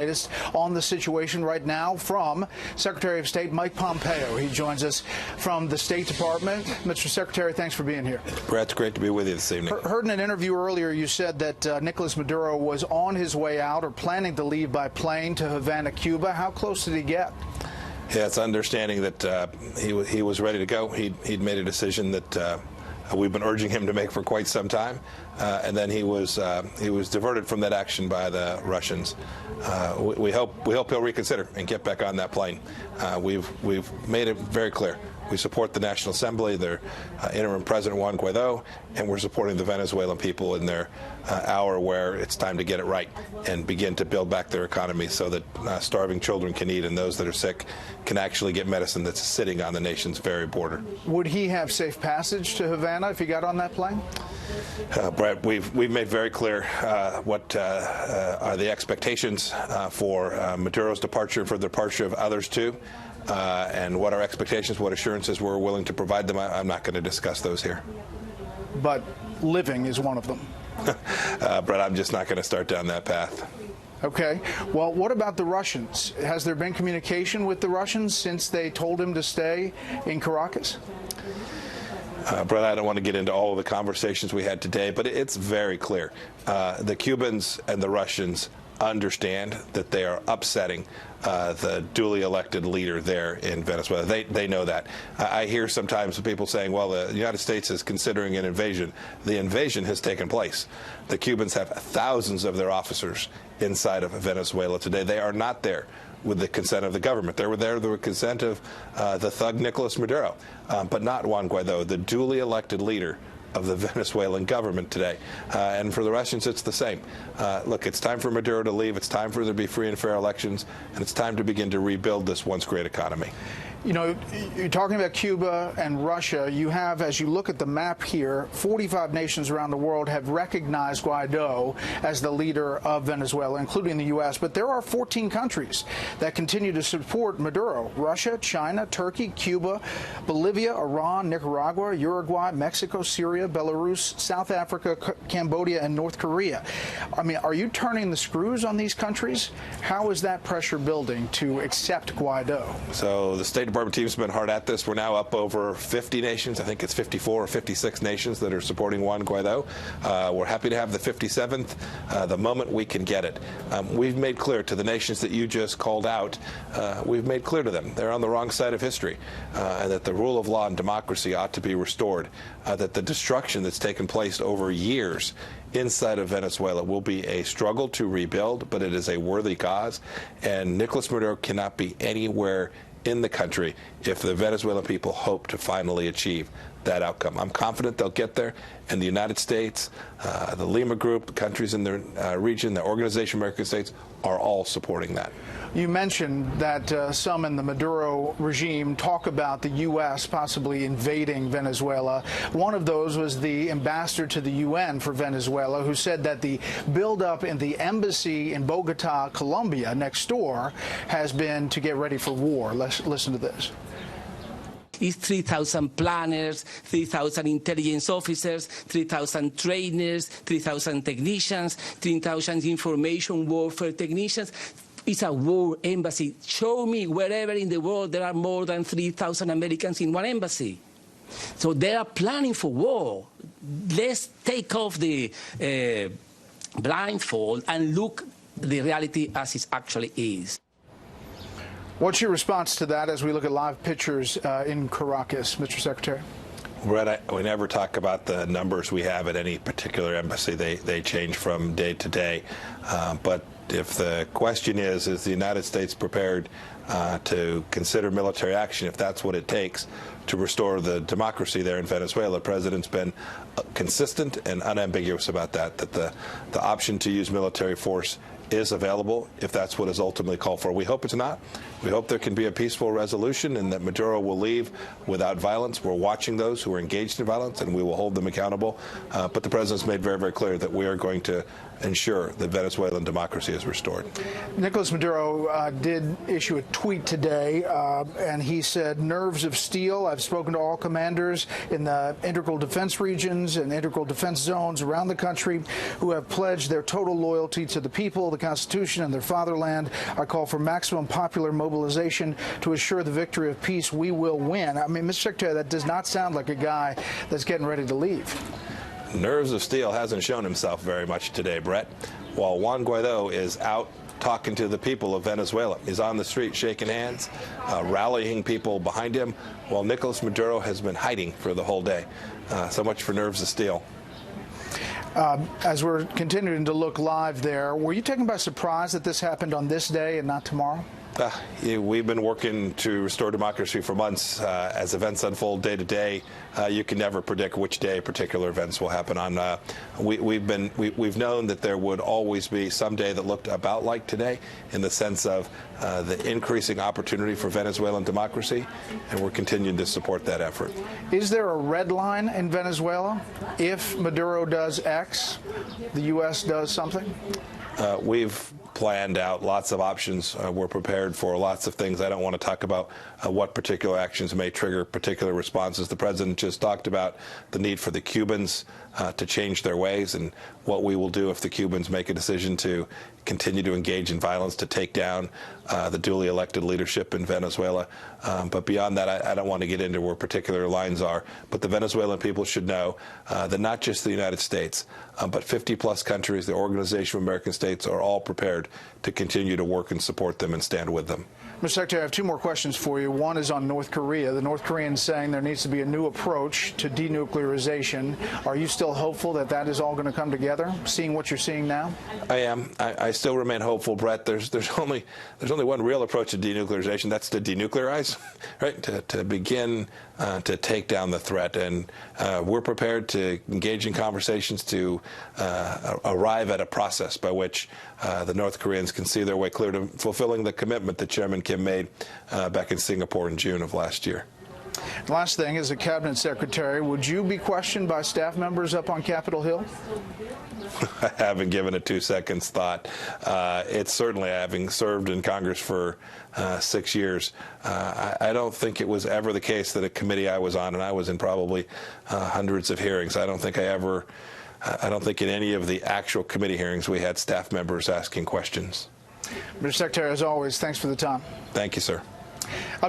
Latest on the situation right now from Secretary of State Mike Pompeo. He joins us from the State Department. Mr. Secretary, thanks for being here. Brett, it's great to be with you this evening. Heard in an interview earlier you said that Nicolas Maduro was on his way out or planning to leave by plane to Havana, Cuba. How close did he get? Yeah, it's understanding that he was ready to go. He'd made a decision that we've been urging him to make for quite some time, and then he was diverted from that action by the Russians. We hope he'll reconsider and get back on that plane. We've made it very clear. We support the National Assembly, their interim president Juan Guaido, and we're supporting the Venezuelan people in their hour where it's time to get it right and begin to build back their economy so that starving children can eat and those that are sick can actually get medicine that's sitting on the nation's very border. Would he have safe passage to Havana if he got on that plane? Brett, we've made very clear what are the expectations for Maduro's departure, for the departure of others too. And what our expectations, what assurances we're willing to provide them. I'm not going to discuss those here. But living is one of them. Brett, I'm just not going to start down that path. Okay. Well, what about the Russians? Has there been communication with the Russians since they told him to stay in Caracas? Brett, I don't want to get into all of the conversations we had today, but it's very clear. The Cubans and the Russians understand that they are upsetting the duly elected leader there in Venezuela. They know that. I hear sometimes people saying, well, the United States is considering an invasion. The invasion has taken place. The Cubans have thousands of their officers inside of Venezuela today. They are not there with the consent of the government. They were there with the consent of the thug Nicolas Maduro, but not Juan Guaido, the duly elected leader of the Venezuelan government today. And for the Russians, it's the same. Look, it's time for Maduro to leave. It's time for there to be free and fair elections. And it's time to begin to rebuild this once great economy. You know, you're talking about Cuba and Russia. You have, as you look at the map here, 45 nations around the world have recognized Guaido as the leader of Venezuela, including the U.S. But there are 14 countries that continue to support Maduro: Russia, China, Turkey, Cuba, Bolivia, Iran, Nicaragua, Uruguay, Mexico, Syria, Belarus, South Africa, Cambodia, and North Korea. I mean, are you turning the screws on these countries? How is that pressure building to accept Guaido? So the State Department team's been hard at this. We're now up over 50 nations. I think it's 54 or 56 nations that are supporting Juan Guaido. We're happy to have the 57th the moment we can get it. We've made clear to the nations that you just called out, we've made clear to them they're on the wrong side of history, and that the rule of law and democracy ought to be restored, that the destruction that's taken place over years inside of Venezuela will be a struggle to rebuild, but it is a worthy cause, and Nicolas Maduro cannot be anywhere in the country if the Venezuelan people hope to finally achieve that outcome. I'm confident they'll get there, and the United States, the Lima Group, the countries in the region, the Organization of American States are all supporting that. You mentioned that some in the Maduro regime talk about the U.S. possibly invading Venezuela. One of those was the ambassador to the UN for Venezuela, who said that the buildup in the embassy in Bogota, Colombia, next door, has been to get ready for war. Let's listen to this. It's 3,000 planners, 3,000 intelligence officers, 3,000 trainers, 3,000 technicians, 3,000 information warfare technicians. It's a war embassy. Show me wherever in the world there are more than 3,000 Americans in one embassy. So they are planning for war. Let's take off the blindfold and look the reality as it actually is. What's your response to that as we look at live pictures in Caracas, Mr. Secretary? Brett, we never talk about the numbers we have at any particular embassy. They change from day to day. But if the question is the United States prepared to consider military action, if that's what it takes to restore the democracy there in Venezuela, the president's been consistent and unambiguous about that the option to use military force is available if that's what is ultimately called for. We hope it's not. We hope there can be a peaceful resolution and that Maduro will leave without violence. We're watching those who are engaged in violence, and we will hold them accountable. But the president's made very, very clear that we are going to ensure that Venezuelan democracy is restored. Nicolas Maduro did issue a tweet today, and he said, "Nerves of steel. I've spoken to all commanders in the integral defense regions and integral defense zones around the country who have pledged their total loyalty to the people, the Constitution, and their fatherland. I call for maximum popular mobilization to assure the victory of peace. We will win." I mean, Mr. Secretary, that does not sound like a guy that's getting ready to leave. Nerves of steel hasn't shown himself very much today, Brett. While Juan Guaido is out talking to the people of Venezuela, he's on the street shaking hands, rallying people behind him, while Nicolas Maduro has been hiding for the whole day. So much for nerves of steel. As we're continuing to look live there, were you taken by surprise that this happened on this day and not tomorrow? We've been working to restore democracy for months. As events unfold day to day, you can never predict which day particular events will happen on. We've known that there would always be some day that looked about like today, in the sense of the increasing opportunity for Venezuelan democracy, and we're continuing to support that effort. Is there a red line in Venezuela? If Maduro does X, the U.S. does something? We've planned out lots of options. We're prepared for lots of things. I don't want to talk about what particular actions may trigger particular responses. The president just talked about the need for the Cubans to change their ways and what we will do if the Cubans make a decision to continue to engage in violence to take down the duly elected leadership in Venezuela. But beyond that, I don't want to get into where particular lines are. But the Venezuelan people should know that not just the United States, but 50-plus countries, the Organization of American States, are all prepared to continue to work and support them and stand with them. Mr. Secretary, I have two more questions for you. One is on North Korea. The North Koreans saying there needs to be a new approach to denuclearization. Are you still hopeful that that is all going to come together, seeing what you're seeing now? I am. I still remain hopeful, Brett. There's only one real approach to denuclearization. That's to denuclearize, right? To begin to take down the threat. And we're prepared to engage in conversations to arrive at a process by which the North Koreans can see their way clear to fulfilling the commitment that Chairman Kim made back in Singapore in June of last year. Last thing, as a cabinet secretary, would you be questioned by staff members up on Capitol Hill? I haven't given it 2 seconds thought. It's certainly, having served in Congress for 6 years, I don't think it was ever the case that a committee I was on, and I was in probably hundreds of hearings, I don't think in any of the actual committee hearings we had staff members asking questions. Mr. Secretary, as always, thanks for the time. Thank you, sir.